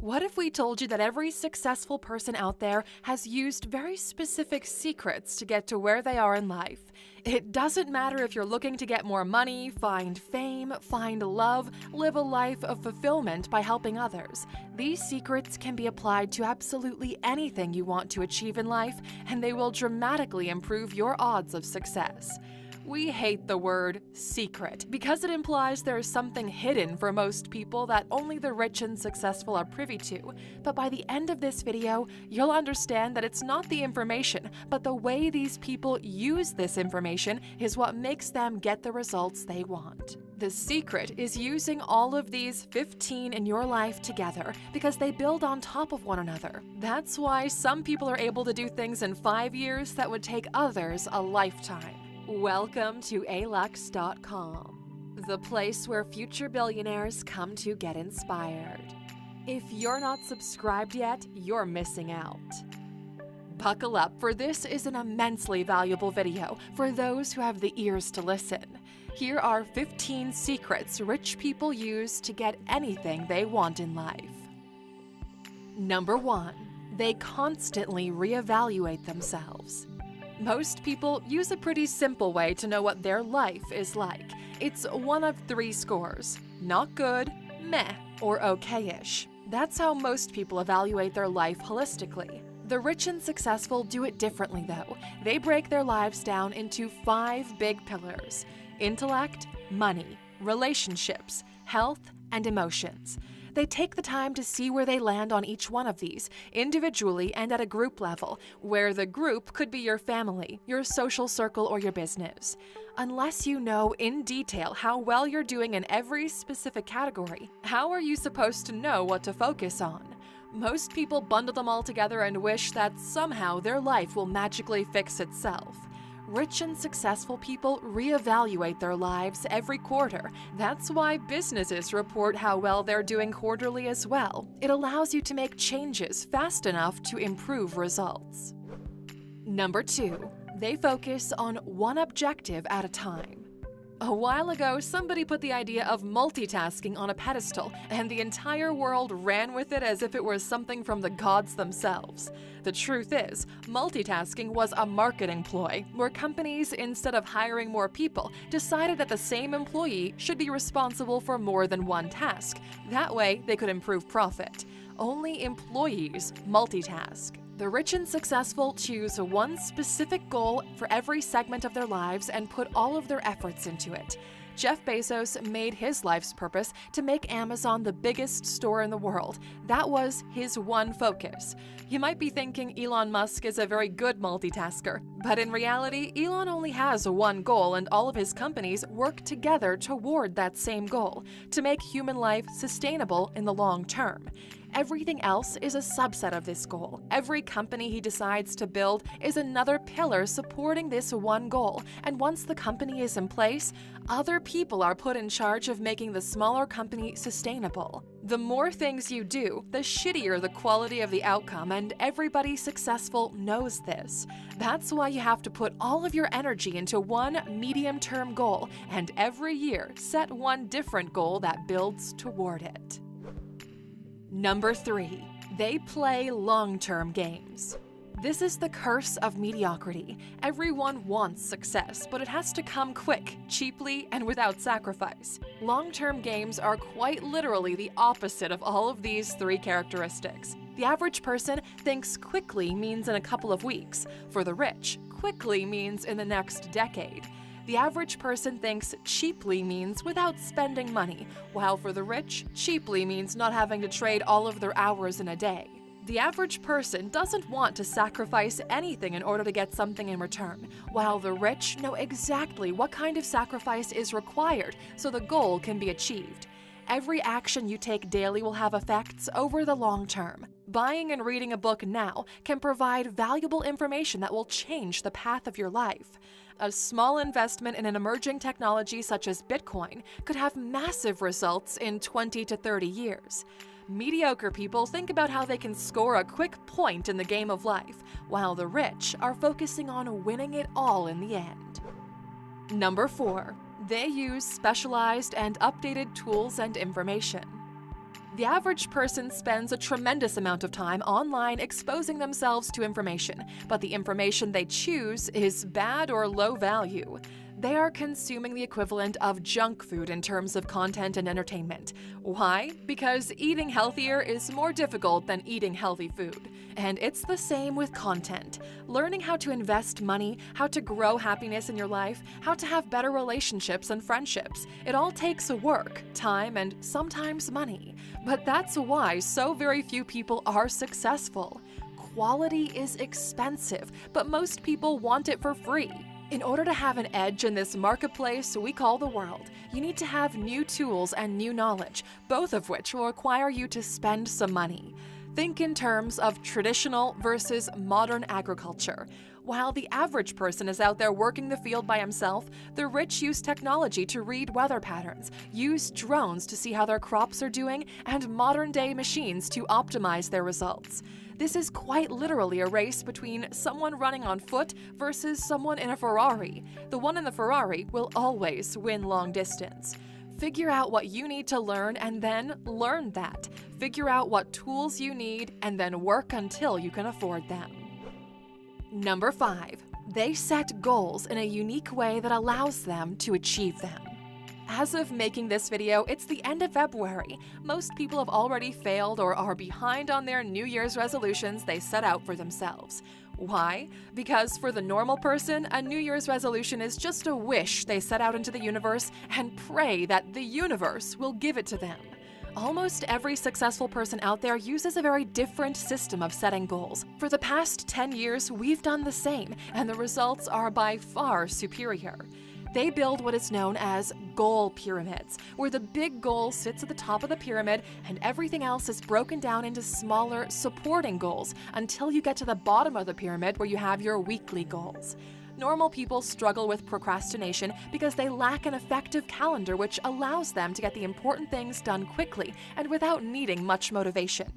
What if we told you that every successful person out there has used very specific secrets to get to where they are in life? It doesn't matter if you're looking to get more money, find fame, find love, live a life of fulfillment by helping others. These secrets can be applied to absolutely anything you want to achieve in life, and they will dramatically improve your odds of success. We hate the word secret because it implies there is something hidden for most people that only the rich and successful are privy to. But by the end of this video, you'll understand that it's not the information, but the way these people use this information is what makes them get the results they want. The secret is using all of these 15 in your life together because they build on top of one another. That's why some people are able to do things in 5 years that would take others a lifetime. Welcome to alux.com, the place where future billionaires come to get inspired. If you're not subscribed yet, you're missing out. Buckle up, for this is an immensely valuable video for those who have the ears to listen. Here are 15 secrets rich people use to get anything they want in life. Number 1. They constantly reevaluate themselves. Most people use a pretty simple way to know what their life is like. It's one of 3 scores: not good, meh, or okay-ish. That's how most people evaluate their life holistically. The rich and successful do it differently though. They break their lives down into 5 big pillars: intellect, money, relationships, health, and emotions. They take the time to see where they land on each one of these, individually and at a group level, where the group could be your family, your social circle, or your business. Unless you know in detail how well you're doing in every specific category, how are you supposed to know what to focus on? Most people bundle them all together and wish that somehow their life will magically fix itself. Rich and successful people reevaluate their lives every quarter. That's why businesses report how well they're doing quarterly as well. It allows you to make changes fast enough to improve results. Number 2. They focus on one objective at a time. A while ago, somebody put the idea of multitasking on a pedestal, and the entire world ran with it as if it were something from the gods themselves. The truth is, multitasking was a marketing ploy, where companies, instead of hiring more people, decided that the same employee should be responsible for more than one task. That way, they could improve profit. Only employees multitask. The rich and successful choose one specific goal for every segment of their lives and put all of their efforts into it. Jeff Bezos made his life's purpose to make Amazon the biggest store in the world. That was his one focus. You might be thinking Elon Musk is a very good multitasker, but in reality, Elon only has one goal, and all of his companies work together toward that same goal, to make human life sustainable in the long term. Everything else is a subset of this goal. Every company he decides to build is another pillar supporting this one goal, and once the company is in place, other people are put in charge of making the smaller company sustainable. The more things you do, the shittier the quality of the outcome, and everybody successful knows this. That's why you have to put all of your energy into one medium-term goal, and every year set one different goal that builds toward it. Number 3. They play long-term games. This is the curse of mediocrity. Everyone wants success, but it has to come quick, cheaply, and without sacrifice. Long-term games are quite literally the opposite of all of these 3 characteristics. The average person thinks quickly means in a couple of weeks. For the rich, quickly means in the next decade. The average person thinks cheaply means without spending money, while for the rich, cheaply means not having to trade all of their hours in a day. The average person doesn't want to sacrifice anything in order to get something in return, while the rich know exactly what kind of sacrifice is required so the goal can be achieved. Every action you take daily will have effects over the long term. Buying and reading a book now can provide valuable information that will change the path of your life. A small investment in an emerging technology such as Bitcoin could have massive results in 20 to 30 years. Mediocre people think about how they can score a quick point in the game of life, while the rich are focusing on winning it all in the end. Number 4. They use specialized and updated tools and information. The average person spends a tremendous amount of time online exposing themselves to information, but the information they choose is bad or low value. They are consuming the equivalent of junk food in terms of content and entertainment. Why? Because eating healthier is more difficult than eating healthy food. And it's the same with content. Learning how to invest money, how to grow happiness in your life, how to have better relationships and friendships. It all takes work, time, and sometimes money. But that's why so very few people are successful. Quality is expensive, but most people want it for free. In order to have an edge in this marketplace we call the world, you need to have new tools and new knowledge, both of which will require you to spend some money. Think in terms of traditional versus modern agriculture. While the average person is out there working the field by himself, the rich use technology to read weather patterns, use drones to see how their crops are doing, and modern-day machines to optimize their results. This is quite literally a race between someone running on foot versus someone in a Ferrari. The one in the Ferrari will always win long distance. Figure out what you need to learn and then learn that. Figure out what tools you need and then work until you can afford them. Number 5. They set goals in a unique way that allows them to achieve them. As of making this video, it's the end of February. Most people have already failed or are behind on their New Year's resolutions they set out for themselves. Why? Because for the normal person, a New Year's resolution is just a wish they set out into the universe and pray that the universe will give it to them. Almost every successful person out there uses a very different system of setting goals. For the past 10 years, we've done the same, and the results are by far superior. They build what is known as goal pyramids, where the big goal sits at the top of the pyramid and everything else is broken down into smaller, supporting goals until you get to the bottom of the pyramid where you have your weekly goals. Normal people struggle with procrastination because they lack an effective calendar which allows them to get the important things done quickly and without needing much motivation.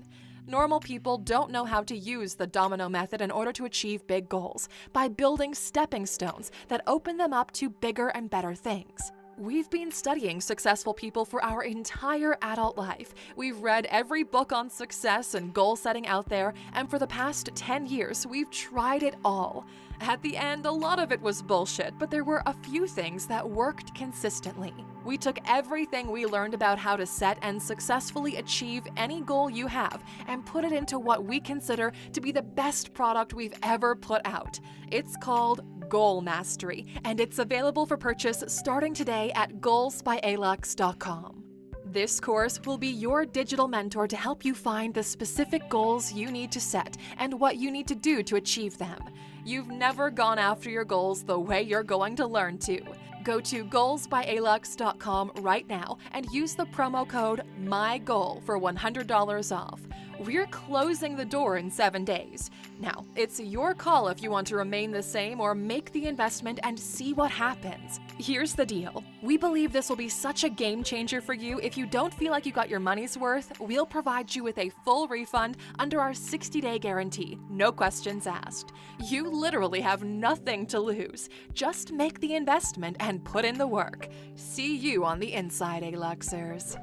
Normal people don't know how to use the domino method in order to achieve big goals by building stepping stones that open them up to bigger and better things. We've been studying successful people for our entire adult life. We've read every book on success and goal setting out there, and for the past 10 years, we've tried it all. At the end, a lot of it was bullshit, but there were a few things that worked consistently. We took everything we learned about how to set and successfully achieve any goal you have and put it into what we consider to be the best product we've ever put out. It's called Goal Mastery, and it's available for purchase starting today at goalsbyalux.com. This course will be your digital mentor to help you find the specific goals you need to set and what you need to do to achieve them. You've never gone after your goals the way you're going to learn to. Go to goalsbyalux.com right now and use the promo code MYGOAL for $100 off. We're closing the door in 7 days. Now, it's your call if you want to remain the same or make the investment and see what happens. Here's the deal. We believe this will be such a game changer for you. If you don't feel like you got your money's worth, we'll provide you with a full refund under our 60-day guarantee. No questions asked. You literally have nothing to lose. Just make the investment and put in the work. See you on the inside, Aluxers.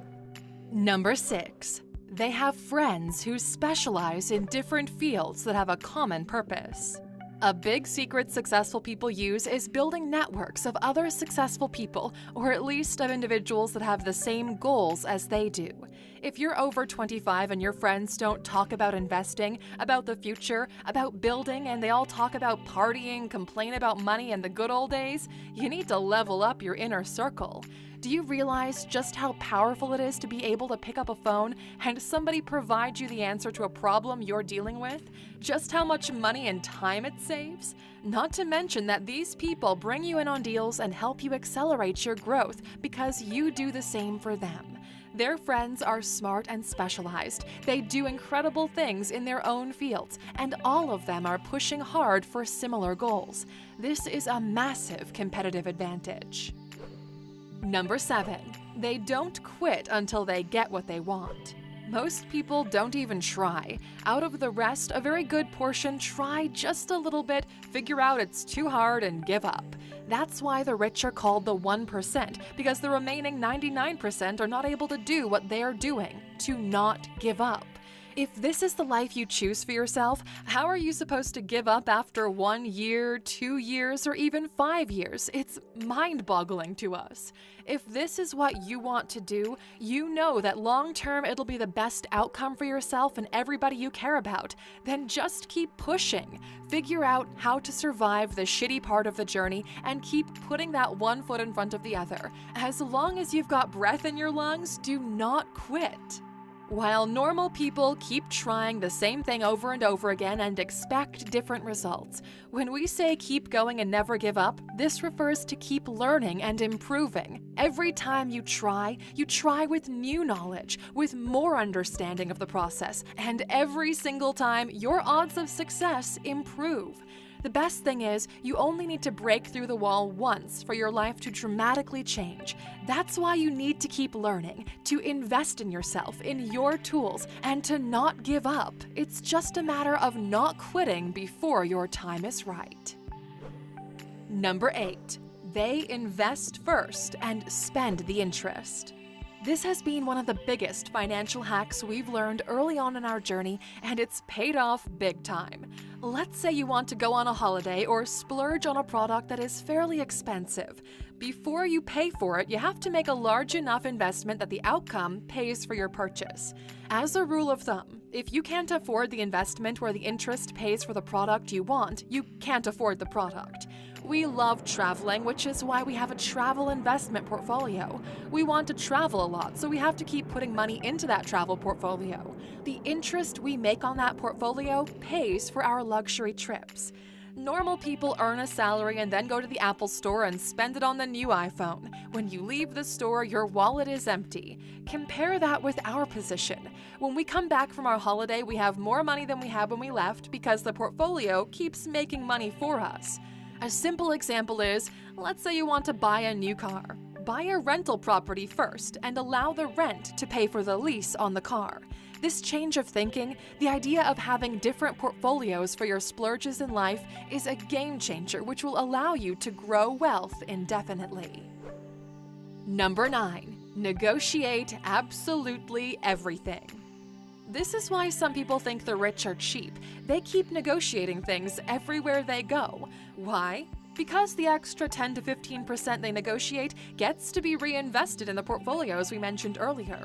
Number 6. They have friends who specialize in different fields that have a common purpose. A big secret successful people use is building networks of other successful people, or at least of individuals that have the same goals as they do. If you're over 25 and your friends don't talk about investing, about the future, about building, and they all talk about partying, complain about money and the good old days, you need to level up your inner circle. Do you realize just how powerful it is to be able to pick up a phone and somebody provide you the answer to a problem you're dealing with? Just how much money and time it saves? Not to mention that these people bring you in on deals and help you accelerate your growth because you do the same for them. Their friends are smart and specialized. They do incredible things in their own fields, and all of them are pushing hard for similar goals. This is a massive competitive advantage. Number 7. They don't quit until they get what they want. Most people don't even try. Out of the rest, a very good portion try just a little bit, figure out it's too hard, and give up. That's why the rich are called the 1%, because the remaining 99% are not able to do what they're doing, to not give up. If this is the life you choose for yourself, how are you supposed to give up after 1 year, 2 years, or even 5 years? It's mind-boggling to us. If this is what you want to do, you know that long-term it'll be the best outcome for yourself and everybody you care about. Then just keep pushing. Figure out how to survive the shitty part of the journey and keep putting that one foot in front of the other. As long as you've got breath in your lungs, do not quit. While normal people keep trying the same thing over and over again and expect different results, when we say keep going and never give up, this refers to keep learning and improving. Every time you try with new knowledge, with more understanding of the process, and every single time your odds of success improve. The best thing is, you only need to break through the wall once for your life to dramatically change. That's why you need to keep learning, to invest in yourself, in your tools, and to not give up. It's just a matter of not quitting before your time is right. Number 8. They invest first and spend the interest. This has been one of the biggest financial hacks we've learned early on in our journey, and it's paid off big time. Let's say you want to go on a holiday or splurge on a product that is fairly expensive. Before you pay for it, you have to make a large enough investment that the outcome pays for your purchase. As a rule of thumb, if you can't afford the investment where the interest pays for the product you want, you can't afford the product. We love traveling, which is why we have a travel investment portfolio. We want to travel a lot, so we have to keep putting money into that travel portfolio. The interest we make on that portfolio pays for our luxury trips. Normal people earn a salary and then go to the Apple store and spend it on the new iPhone. When you leave the store, your wallet is empty. Compare that with our position. When we come back from our holiday, we have more money than we had when we left because the portfolio keeps making money for us. A simple example is, let's say you want to buy a new car. Buy a rental property first and allow the rent to pay for the lease on the car. This change of thinking, the idea of having different portfolios for your splurges in life, is a game changer which will allow you to grow wealth indefinitely. Number 9. Negotiate absolutely everything. This is why some people think the rich are cheap. They keep negotiating things everywhere they go. Why? Because the extra 10 to 15% they negotiate gets to be reinvested in the portfolios we mentioned earlier.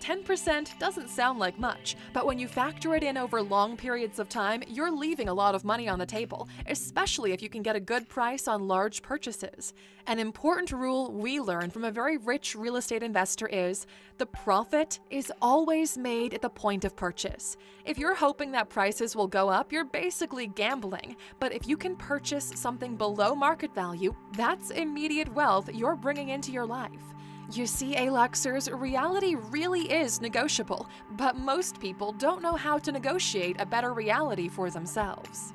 10% doesn't sound like much, but when you factor it in over long periods of time, you're leaving a lot of money on the table, especially if you can get a good price on large purchases. An important rule we learned from a very rich real estate investor is, the profit is always made at the point of purchase. If you're hoping that prices will go up, you're basically gambling. But if you can purchase something below market value, that's immediate wealth you're bringing into your life. You see, Aluxers, reality really is negotiable, but most people don't know how to negotiate a better reality for themselves.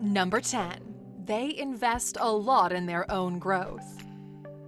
Number 10. They invest a lot in their own growth.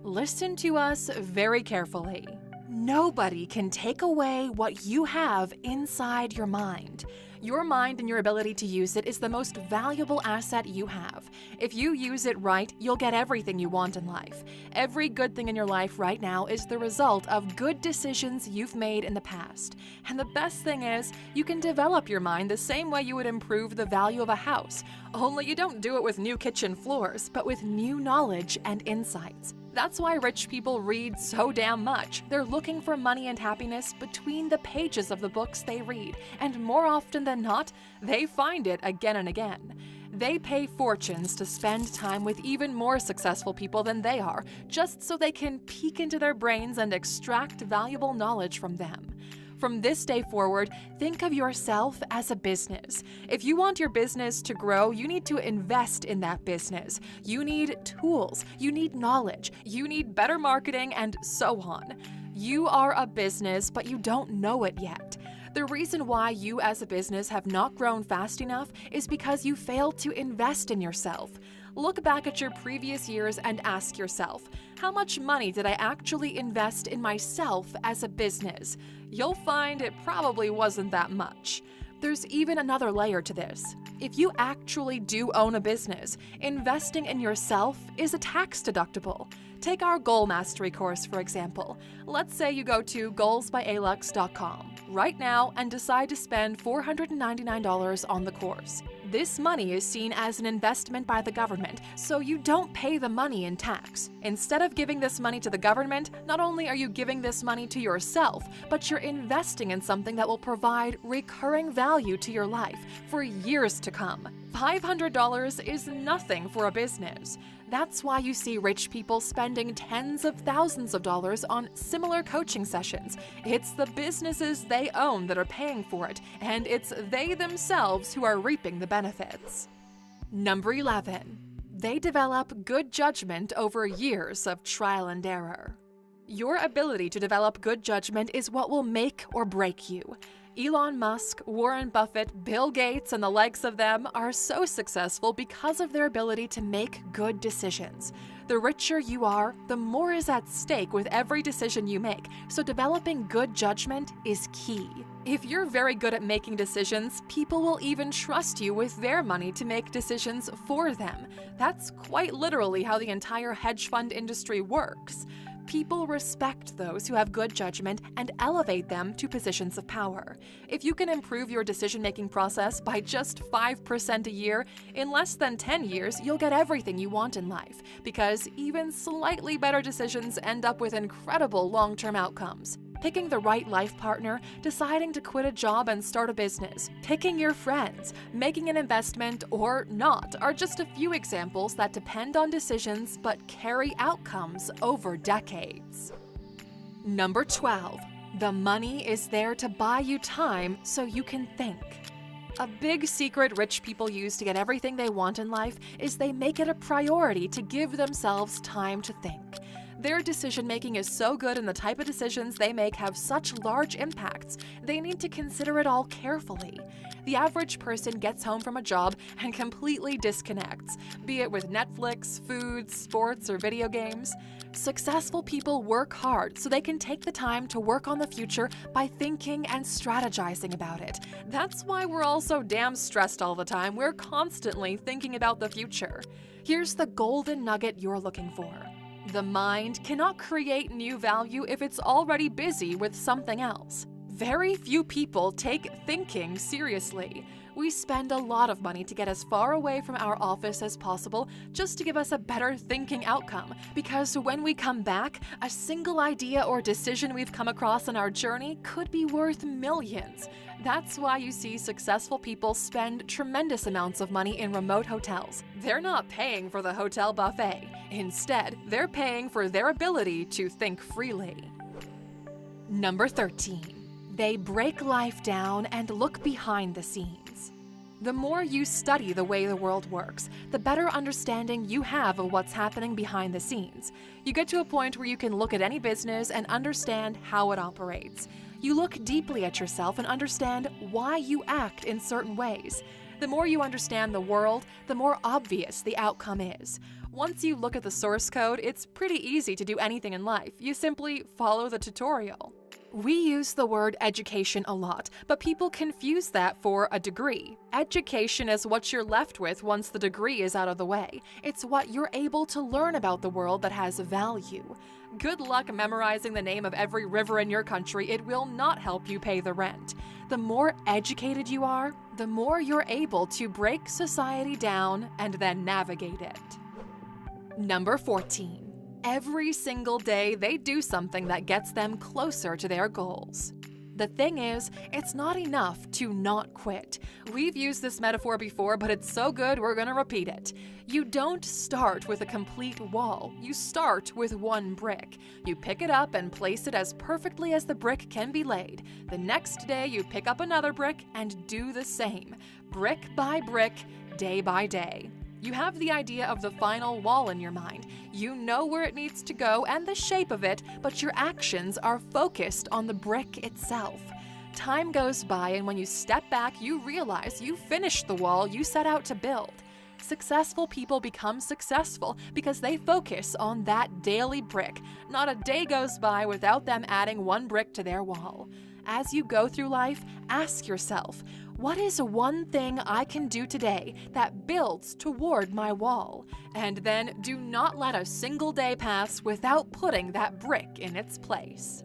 Listen to us very carefully. Nobody can take away what you have inside your mind. Your mind and your ability to use it is the most valuable asset you have. If you use it right, you'll get everything you want in life. Every good thing in your life right now is the result of good decisions you've made in the past. And the best thing is, you can develop your mind the same way you would improve the value of a house. Only you don't do it with new kitchen floors, but with new knowledge and insights. That's why rich people read so damn much. They're looking for money and happiness between the pages of the books they read, and more often than not, they find it again and again. They pay fortunes to spend time with even more successful people than they are, just so they can peek into their brains and extract valuable knowledge from them. From this day forward, think of yourself as a business. If you want your business to grow, you need to invest in that business. You need tools, you need knowledge, you need better marketing, and so on. You are a business, but you don't know it yet. The reason why you as a business have not grown fast enough is because you failed to invest in yourself. Look back at your previous years and ask yourself, how much money did I actually invest in myself as a business? You'll find it probably wasn't that much. There's even another layer to this. If you actually do own a business, investing in yourself is a tax deductible. Take our Goal Mastery course, for example. Let's say you go to goalsbyalux.com right now and decide to spend $499 on the course. This money is seen as an investment by the government, so you don't pay the money in tax. Instead of giving this money to the government, not only are you giving this money to yourself, but you're investing in something that will provide recurring value to your life for years to come. $500 is nothing for a business. That's why you see rich people spending tens of thousands of dollars on similar coaching sessions. It's the businesses they own that are paying for it, and it's they themselves who are reaping the benefits. Number 11. They develop good judgment over years of trial and error. Your ability to develop good judgment is what will make or break you. Elon Musk, Warren Buffett, Bill Gates, and the likes of them are so successful because of their ability to make good decisions. The richer you are, the more is at stake with every decision you make, so developing good judgment is key. If you're very good at making decisions, people will even trust you with their money to make decisions for them. That's quite literally how the entire hedge fund industry works. People respect those who have good judgment and elevate them to positions of power. If you can improve your decision-making process by just 5% a year, in less than 10 years, you'll get everything you want in life, because even slightly better decisions end up with incredible long-term outcomes. Picking the right life partner, deciding to quit a job and start a business, picking your friends, making an investment or not are just a few examples that depend on decisions but carry outcomes over decades. Number 12. The money is there to buy you time so you can think. A big secret rich people use to get everything they want in life is they make it a priority to give themselves time to think. Their decision-making is so good and the type of decisions they make have such large impacts, they need to consider it all carefully. The average person gets home from a job and completely disconnects, be it with Netflix, food, sports, or video games. Successful people work hard so they can take the time to work on the future by thinking and strategizing about it. That's why we're all so damn stressed all the time. We're constantly thinking about the future. Here's the golden nugget you're looking for. The mind cannot create new value if it's already busy with something else. Very few people take thinking seriously. We spend a lot of money to get as far away from our office as possible just to give us a better thinking outcome, because when we come back, a single idea or decision we've come across on our journey could be worth millions. That's why you see successful people spend tremendous amounts of money in remote hotels. They're not paying for the hotel buffet. Instead, they're paying for their ability to think freely. Number 13. They break life down and look behind the scenes. The more you study the way the world works, the better understanding you have of what's happening behind the scenes. You get to a point where you can look at any business and understand how it operates. You look deeply at yourself and understand why you act in certain ways. The more you understand the world, the more obvious the outcome is. Once you look at the source code, it's pretty easy to do anything in life. You simply follow the tutorial. We use the word education a lot, but people confuse that for a degree. Education is what you're left with once the degree is out of the way. It's what you're able to learn about the world that has value. Good luck memorizing the name of every river in your country. It will not help you pay the rent. The more educated you are, the more you're able to break society down and then navigate it. Number 14. Every single day, they do something that gets them closer to their goals. The thing is, it's not enough to not quit. We've used this metaphor before, but it's so good we're gonna repeat it. You don't start with a complete wall. You start with one brick. You pick it up and place it as perfectly as the brick can be laid. The next day, you pick up another brick and do the same. Brick by brick, day by day. You have the idea of the final wall in your mind. You know where it needs to go and the shape of it, but your actions are focused on the brick itself. Time goes by, and when you step back, you realize you finished the wall you set out to build. Successful people become successful because they focus on that daily brick. Not a day goes by without them adding one brick to their wall. As you go through life, ask yourself, what is one thing I can do today that builds toward my wall? And then do not let a single day pass without putting that brick in its place.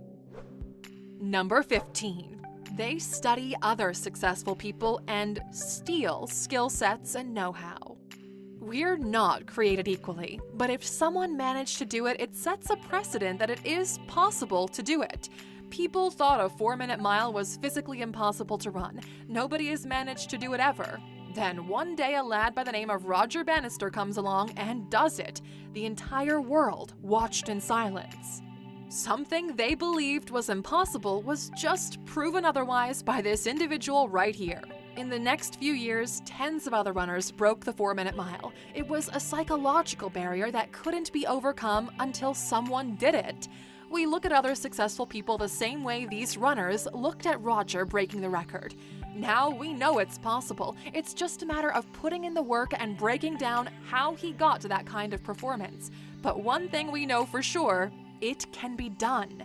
Number 15. They study other successful people and steal skill sets and know-how. We're not created equally, but if someone managed to do it, it sets a precedent that it is possible to do it. People thought a 4-minute mile was physically impossible to run. Nobody has managed to do it ever. Then one day a lad by the name of Roger Bannister comes along and does it. The entire world watched in silence. Something they believed was impossible was just proven otherwise by this individual right here. In the next few years, tens of other runners broke the 4-minute mile. It was a psychological barrier that couldn't be overcome until someone did it. We look at other successful people the same way these runners looked at Roger breaking the record. Now we know it's possible. It's just a matter of putting in the work and breaking down how he got to that kind of performance. But one thing we know for sure, it can be done.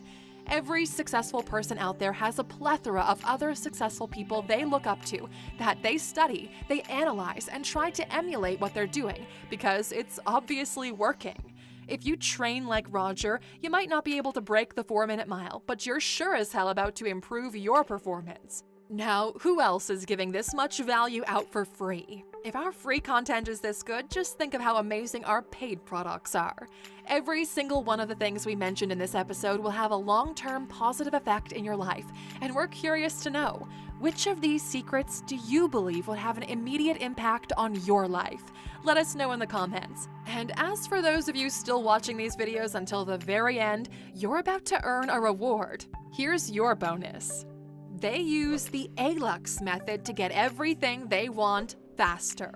Every successful person out there has a plethora of other successful people they look up to, that they study, they analyze, and try to emulate what they're doing, because it's obviously working. If you train like Roger, you might not be able to break the 4-minute mile, but you're sure as hell about to improve your performance. Now, who else is giving this much value out for free? If our free content is this good, just think of how amazing our paid products are. Every single one of the things we mentioned in this episode will have a long-term positive effect in your life, and we're curious to know, which of these secrets do you believe will have an immediate impact on your life? Let us know in the comments. And as for those of you still watching these videos until the very end, you're about to earn a reward. Here's your bonus. They use the ALUX method to get everything they want faster.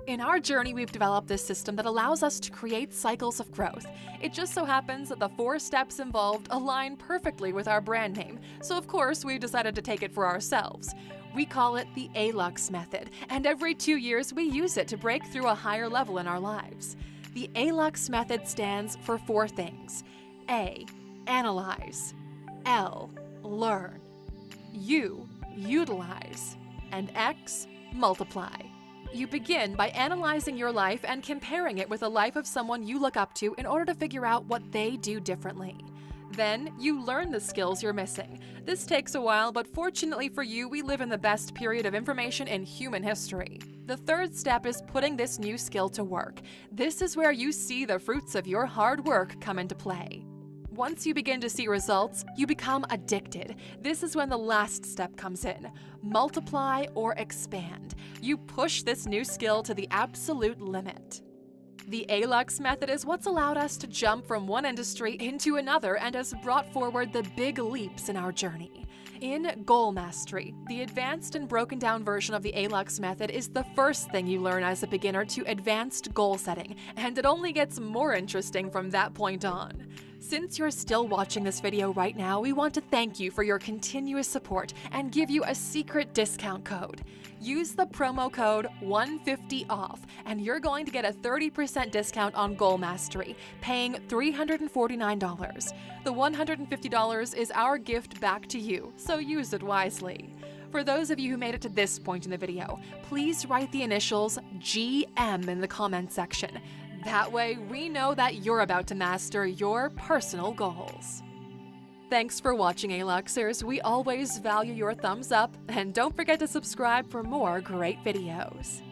In our journey, we've developed this system that allows us to create cycles of growth. It just so happens that the 4 steps involved align perfectly with our brand name, so of course we've decided to take it for ourselves. We call it the ALUX method, and every 2 years we use it to break through a higher level in our lives. The ALUX method stands for 4 things. A. Analyze. L. Learn. U. Utilize. And X. Multiply. You begin by analyzing your life and comparing it with the life of someone you look up to in order to figure out what they do differently. Then, you learn the skills you're missing. This takes a while, but fortunately for you, we live in the best period of information in human history. The 3rd step is putting this new skill to work. This is where you see the fruits of your hard work come into play. Once you begin to see results, you become addicted. This is when the last step comes in. Multiply or expand. You push this new skill to the absolute limit. The ALUX method is what's allowed us to jump from one industry into another and has brought forward the big leaps in our journey. In Goal Mastery, the advanced and broken down version of the ALUX method is the first thing you learn as a beginner to advanced goal setting, and it only gets more interesting from that point on. Since you're still watching this video right now, we want to thank you for your continuous support and give you a secret discount code. Use the promo code 150OFF and you're going to get a 30% discount on Goal Mastery, paying $349. The $150 is our gift back to you, so use it wisely. For those of you who made it to this point in the video, please write the initials GM in the comment section. That way, we know that you're about to master your personal goals. Thanks for watching, ALUXers. We always value your thumbs up, and don't forget to subscribe for more great videos.